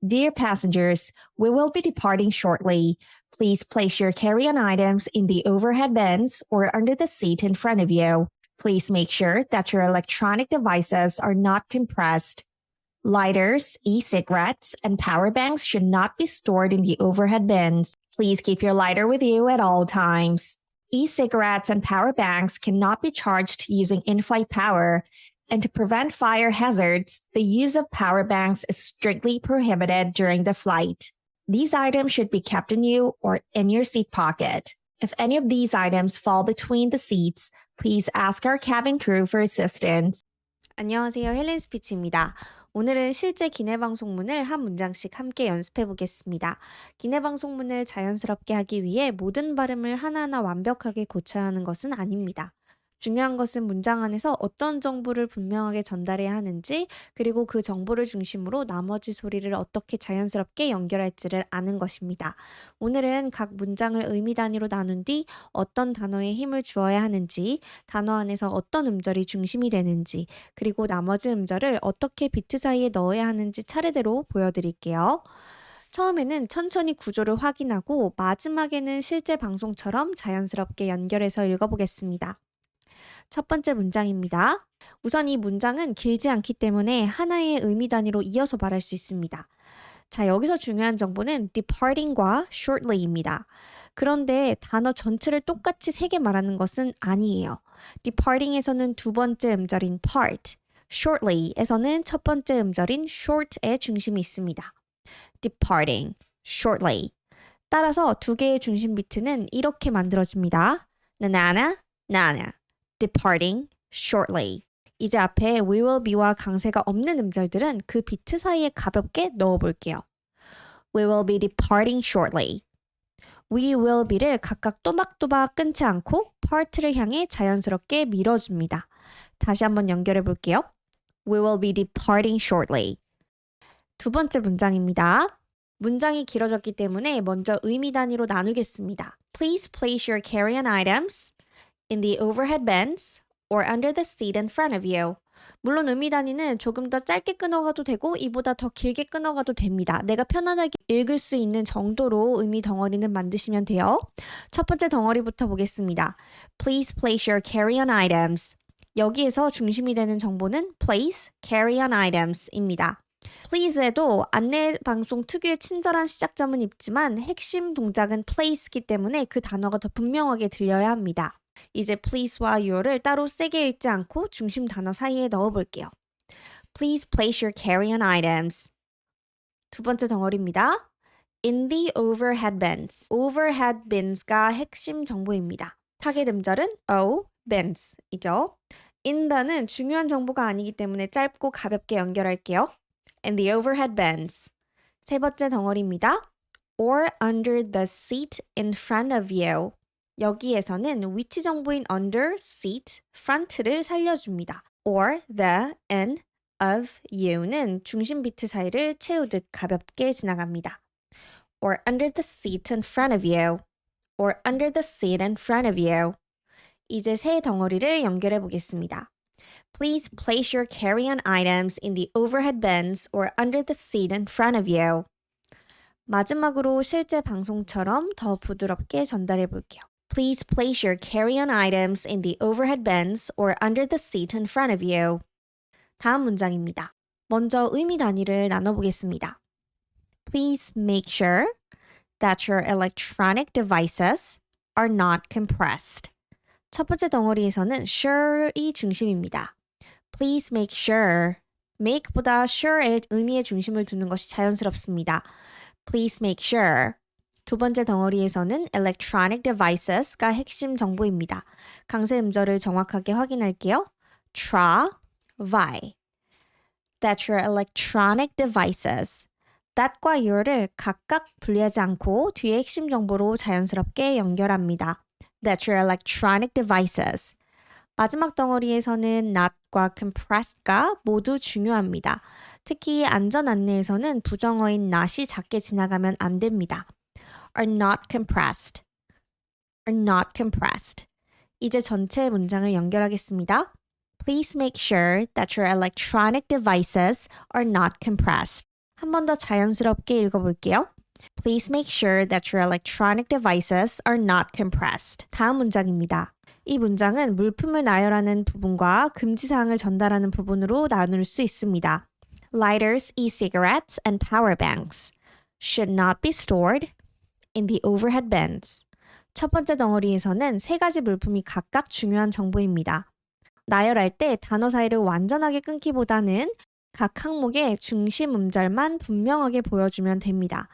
Dear passengers, we will be departing shortly. Please place your carry-on items in the overhead bins or under the seat in front of you. Please make sure that your electronic devices are not compressed. Lighters, e-cigarettes, and power banks should not be stored in the overhead bins. Please keep your lighter with you at all times. E-cigarettes and power banks cannot be charged using in-flight power, and to prevent fire hazards, the use of power banks is strictly prohibited during the flight. These items should be kept in you or in your seat pocket. If any of these items fall between the seats, please ask our cabin crew for assistance. 안녕하세요. 헬렌 스피치입니다. 오늘은 실제 기내방송문을 한 문장씩 함께 연습해 보겠습니다. 기내방송문을 자연스럽게 하기 위해 모든 발음을 하나하나 완벽하게 고쳐야 하는 것은 아닙니다. 중요한 것은 문장 안에서 어떤 정보를 분명하게 전달해야 하는지, 그리고 그 정보를 중심으로 나머지 소리를 어떻게 자연스럽게 연결할지를 아는 것입니다. 오늘은 각 문장을 의미 단위로 나눈 뒤 어떤 단어에 힘을 주어야 하는지, 단어 안에서 어떤 음절이 중심이 되는지, 그리고 나머지 음절을 어떻게 비트 사이에 넣어야 하는지 차례대로 보여드릴게요. 처음에는 천천히 구조를 확인하고 마지막에는 실제 방송처럼 자연스럽게 연결해서 읽어보겠습니다. 첫 번째 문장입니다. 우선 이 문장은 길지 않기 때문에 하나의 의미 단위로 이어서 말할 수 있습니다. 자, 여기서 중요한 정보는 departing과 shortly입니다. 그런데 단어 전체를 똑같이 3개 말하는 것은 아니에요. departing에서는 두 번째 음절인 part, shortly에서는 첫 번째 음절인 short의 중심이 있습니다. departing, shortly. 따라서 두 개의 중심 비트는 이렇게 만들어집니다. 나나, 나나. departing shortly. 이제 앞에 we will be와 강세가 없는 음절들은 그 비트 사이에 가볍게 넣어볼게요. We will be departing shortly. We will be를 각각 또박또박 끊지 않고 part를 향해 자연스럽게 밀어줍니다. 다시 한번 연결해 볼게요. We will be departing shortly. 두 번째 문장입니다. 문장이 길어졌기 때문에 먼저 의미 단위로 나누겠습니다. Please place your carry-on items in the overhead bins or under the seat in front of you. 물론 의미 단위는 조금 더 짧게 끊어가도 되고 이보다 더 길게 끊어가도 됩니다. 내가 편안하게 읽을 수 있는 정도로 의미 덩어리는 만드시면 돼요. 첫 번째 덩어리부터 보겠습니다. Please place your carry-on items. 여기에서 중심이 되는 정보는 place, carry-on items입니다. please에도 안내 방송 특유의 친절한 시작점은 있지만 핵심 동작은 place이기 때문에 그 단어가 더 분명하게 들려야 합니다. 이제 please와 your를 따로 세게 읽지 않고 중심 단어 사이에 넣어볼게요. Please place your carry-on items. 두 번째 덩어리입니다. In the overhead bins. overhead bins가 핵심 정보입니다. 타겟 음절은 O, bins이죠. in다는 중요한 정보가 아니기 때문에 짧고 가볍게 연결할게요. In the overhead bins. 세 번째 덩어리입니다. Or under the seat in front of you. 여기에서는 위치 정보인 under, seat, front를 살려줍니다. or, the, in, of, you는 중심 비트 사이를 채우듯 가볍게 지나갑니다. or under the seat in front of you. or under the seat in front of you. 이제 세 덩어리를 연결해 보겠습니다. Please place your carry-on items in the overhead bins or under the seat in front of you. 마지막으로 실제 방송처럼 더 부드럽게 전달해 볼게요. Please place your carry-on items in the overhead bins or under the seat in front of you. 다음 문장입니다. 먼저 의미 단위를 나눠보겠습니다. Please make sure that your electronic devices are not compressed. 첫 번째 덩어리에서는 sure이 중심입니다. Please make sure. make보다 sure의 의미의 중심을 두는 것이 자연스럽습니다. Please make sure. 두 번째 덩어리에서는 electronic devices가 핵심 정보입니다. 강세 음절을 정확하게 확인할게요. try. That your electronic devices. that과 your를 각각 분리하지 않고 뒤에 핵심 정보로 자연스럽게 연결합니다. That your electronic devices. 마지막 덩어리에서는 not과 compressed가 모두 중요합니다. 특히 안전 안내에서는 부정어인 not이 작게 지나가면 안 됩니다. are not compressed. are not compressed. 이제 전체 문장을 연결하겠습니다. Please make sure that your electronic devices are not compressed. 한 번 더 자연스럽게 읽어볼게요. Please make sure that your electronic devices are not compressed. 다음 문장입니다. 이 문장은 물품을 나열하는 부분과 금지사항을 전달하는 부분으로 나눌 수 있습니다. Lighters, e-cigarettes, and power banks should not be stored in the overhead bins. 첫 번째 덩어리에서는 세 가지 물품이 각각 중요한 정보입니다. 나열할 때 단어 사이를 완전하게 끊기보다는 각 항목의 중심 음절만 분명하게 보여주면 됩니다.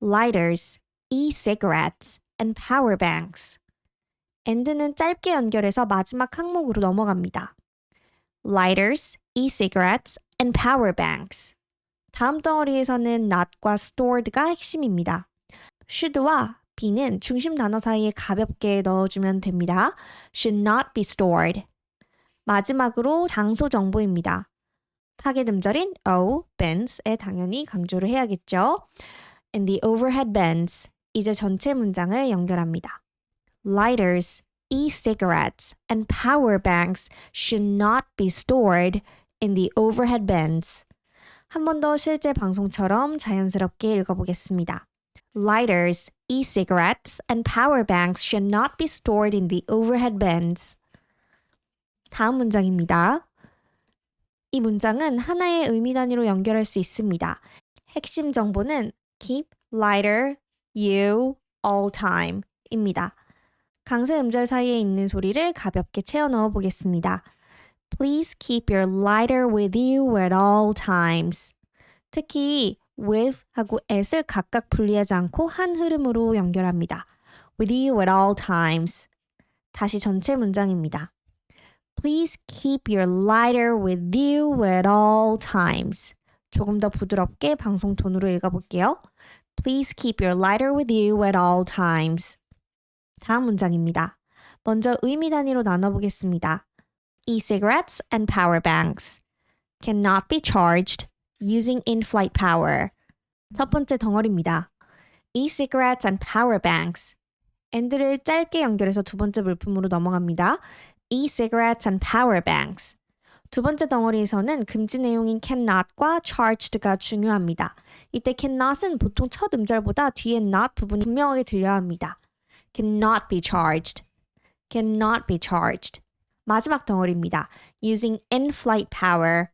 Lighters, e-cigarettes, and power banks. and는 짧게 연결해서 마지막 항목으로 넘어갑니다. Lighters, e-cigarettes, and power banks. 다음 덩어리에서는 not과 stored가 핵심입니다. should와 be는 중심 단어 사이에 가볍게 넣어주면 됩니다. should not be stored. 마지막으로 장소 정보입니다. 타겟 음절인 O, bins에 당연히 강조를 해야겠죠. In the overhead bins. 이제 전체 문장을 연결합니다. Lighters, e-cigarettes, and power banks should not be stored in the overhead bins. 한 번 더 실제 방송처럼 자연스럽게 읽어보겠습니다. Lighters, e-cigarettes, and power banks should not be stored in the overhead bins. 다음 문장입니다. 이 문장은 하나의 의미 단위로 연결할 수 있습니다. 핵심 정보는 keep, lighter, you, all time 입니다. 강세 음절 사이에 있는 소리를 가볍게 채워 넣어 보겠습니다. Please keep your lighter with you at all times. 특히 with 하고 at을 각각 분리하지 않고 한 흐름으로 연결합니다. With you at all times. 다시 전체 문장입니다. Please keep your lighter with you at all times. 조금 더 부드럽게 방송 톤으로 읽어볼게요. Please keep your lighter with you at all times. 다음 문장입니다. 먼저 의미 단위로 나눠보겠습니다. E-cigarettes and power banks cannot be charged using in-flight power. 첫 번째 덩어리입니다. E-cigarettes and power banks. and를 짧게 연결해서 두 번째 물품으로 넘어갑니다. E-cigarettes and power banks. 두 번째 덩어리에서는 금지 내용인 cannot과 charged가 중요합니다. 이때 cannot은 보통 첫 음절보다 뒤에 not 부분이 분명하게 들려야 합니다. cannot be charged. cannot be charged. 마지막 덩어리입니다. using in-flight power.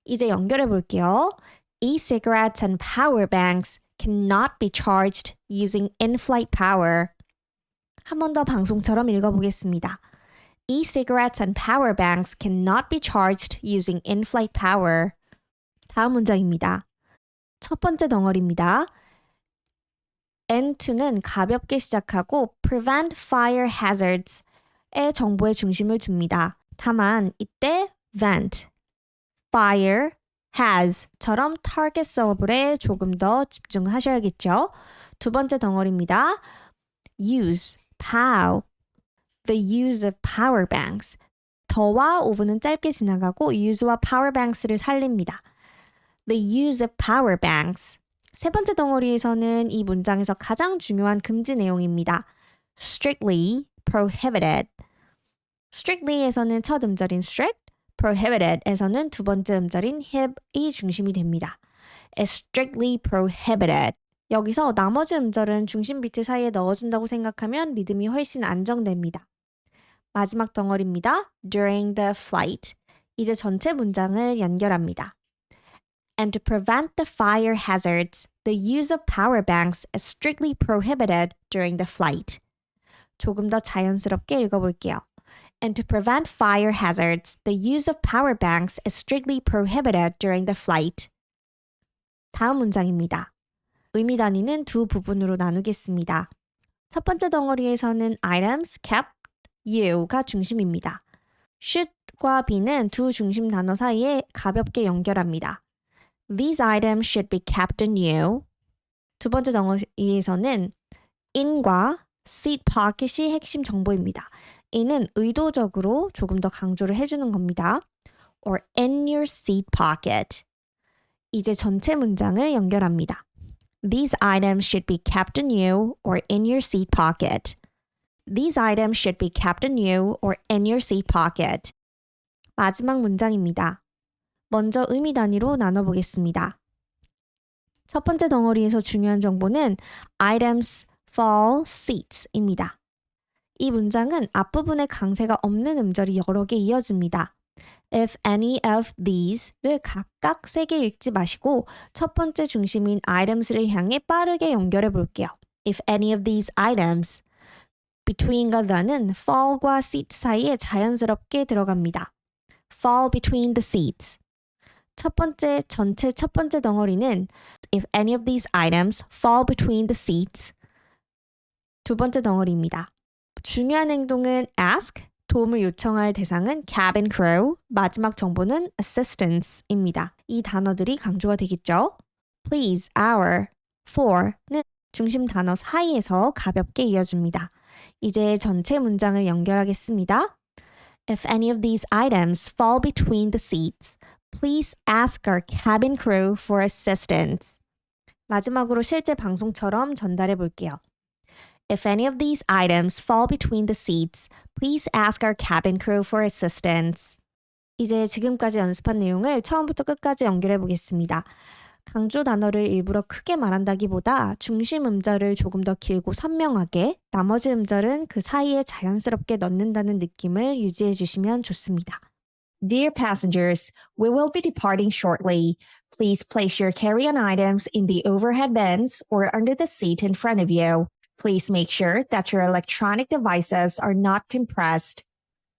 이제 연결해 볼게요. E-cigarettes and power banks cannot be charged using in-flight power. 한 번 더 방송처럼 읽어보겠습니다. E-cigarettes and power banks cannot be charged using in-flight power. 다음 문장입니다. 첫 번째 덩어리입니다. N2는 가볍게 시작하고 prevent fire hazards의 정보에 중심을 둡니다. 다만 이때 vent, fire, has처럼 target syllable에 조금 더 집중하셔야겠죠. 두 번째 덩어리입니다. use, pow, the use of power banks. 더와 of는 짧게 지나가고 use와 power banks를 살립니다. The use of power banks. 세 번째 덩어리에서는 이 문장에서 가장 중요한 금지 내용입니다. strictly prohibited. strictly에서는 첫 음절인 strict, prohibited에서는 두 번째 음절인 hib이 중심이 됩니다. It's strictly prohibited. 여기서 나머지 음절은 중심 비트 사이에 넣어준다고 생각하면 리듬이 훨씬 안정됩니다. 마지막 덩어리입니다. During the flight. 이제 전체 문장을 연결합니다. And to prevent the fire hazards, the use of power banks is strictly prohibited during the flight. 조금 더 자연스럽게 읽어볼게요. And to prevent fire hazards, the use of power banks is strictly prohibited during the flight. 다음 문장입니다. 의미 단위는 두 부분으로 나누겠습니다. 첫 번째 덩어리에서는 items kept you가 중심입니다. should과 be는 두 중심 단어 사이에 가볍게 연결합니다. These items should be kept in you. 두 번째 덩어리에서는 in과 seat pocket이 핵심 정보입니다. in은 의도적으로 조금 더 강조를 해주는 겁니다. or in your seat pocket. 이제 전체 문장을 연결합니다. These items should be kept in you or in your seat pocket. These items should be kept in you or in your seat pocket. 마지막 문장입니다. 먼저 의미 단위로 나눠보겠습니다. 첫 번째 덩어리에서 중요한 정보는 items, fall, seats입니다. 이 문장은 앞부분에 강세가 없는 음절이 여러 개 이어집니다. If any of these를 각각 3개 읽지 마시고 첫 번째 중심인 items를 향해 빠르게 연결해 볼게요. If any of these items between과 the는 fall과 seat 사이에 자연스럽게 들어갑니다. fall between the seats. 전체 첫 번째 덩어리는 if any of these items fall between the seats. 두 번째 덩어리입니다. 중요한 행동은 ask, 도움을 요청할 대상은 cabin crew, 마지막 정보는 assistance입니다. 이 단어들이 강조가 되겠죠? please, our, for는 중심 단어 사이에서 가볍게 이어줍니다. 이제 전체 문장을 연결하겠습니다. If any of these items fall between the seats, please ask our cabin crew for assistance. 마지막으로 실제 방송처럼 전달해 볼게요. If any of these items fall between the seats, please ask our cabin crew for assistance. 이제 지금까지 연습한 내용을 처음부터 끝까지 연결해 보겠습니다. 강조 단어를 일부러 크게 말한다기보다 중심 음절을 조금 더 길고 선명하게, 나머지 음절은 그 사이에 자연스럽게 넣는다는 느낌을 유지해 주시면 좋습니다. Dear passengers, we will be departing shortly. Please place your carry-on items in the overhead bins or under the seat in front of you. Please make sure that your electronic devices are not compressed.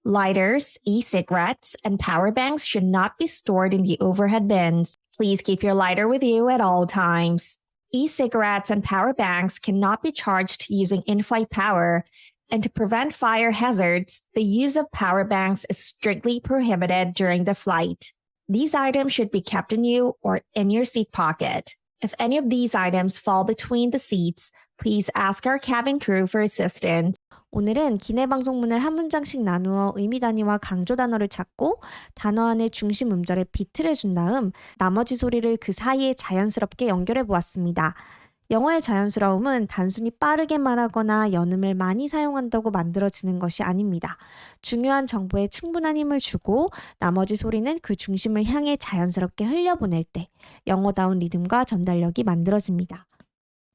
Lighters, e-cigarettes, and power banks should not be stored in the overhead bins. Please keep your lighter with you at all times. E-cigarettes and power banks cannot be charged using in-flight power, and to prevent fire hazards, the use of power banks is strictly prohibited during the flight. These items should be kept in you or in your seat pocket. If any of these items fall between the seats, please ask our cabin crew for assistance. 오늘은 기내 방송문을 한 문장씩 나누어 의미 단위와 강조 단어를 찾고 단어 안에 중심 음절에 비트를 준 다음 나머지 소리를 그 사이에 자연스럽게 연결해 보았습니다. 영어의 자연스러움은 단순히 빠르게 말하거나 연음을 많이 사용한다고 만들어지는 것이 아닙니다. 중요한 정보에 충분한 힘을 주고 나머지 소리는 그 중심을 향해 자연스럽게 흘려보낼 때 영어다운 리듬과 전달력이 만들어집니다.